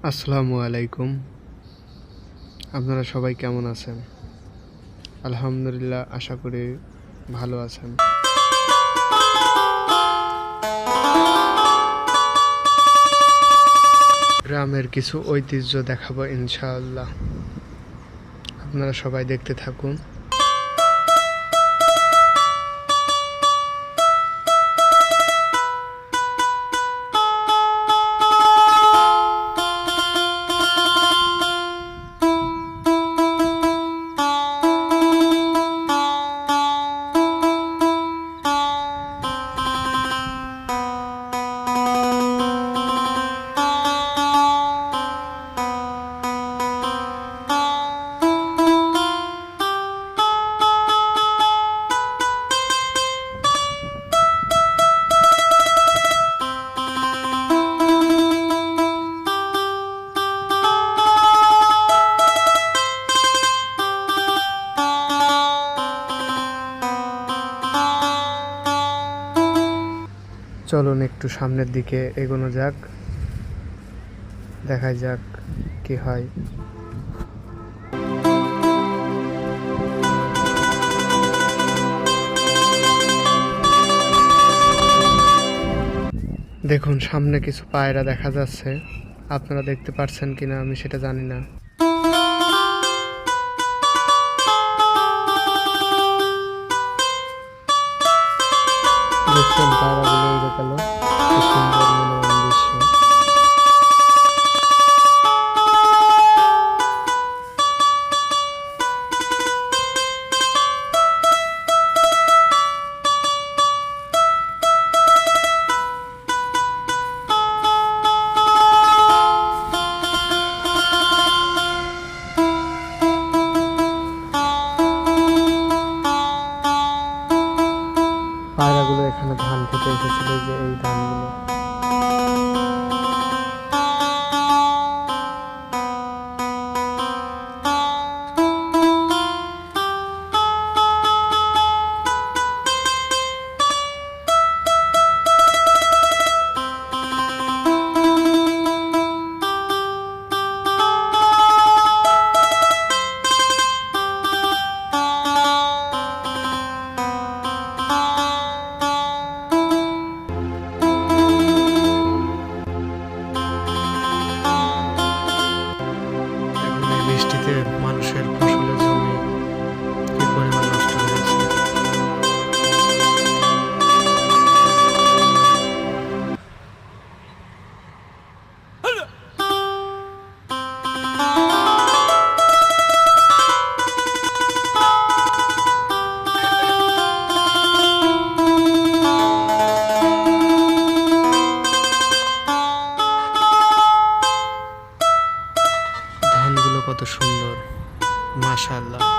আসসালামু আলাইকুম। আপনারা সবাই কেমন আছেন? আলহামদুলিল্লাহ, আশা করি ভালো আছেন। গ্রামের কিছু ঐতিহ্য দেখাবো ইনশাআল্লাহ। আপনারা সবাই দেখতে থাকুন। চলুন একটু সামনের দিকে এগোনো যাক, দেখা যাক কি হয়। দেখুন, সামনে কিছু পায়রা দেখা যাচ্ছে। আপনারা দেখতে পাচ্ছেন কিনা আমি সেটা জানি না। দেখছেন পায়রাগুলো উড়ে গেল, কি সুন্দর মনোরম দৃশ্য। পায়রাগুলো এখানে ধান খেতে এসেছিল, যে এই ধানগুলো। বৃষ্টিতে মানুষের ফসলের জমি কি পরিমাণ নষ্ট হয়েছে। ধানগুলো কত সুন্দর, মাশাআল্লাহ।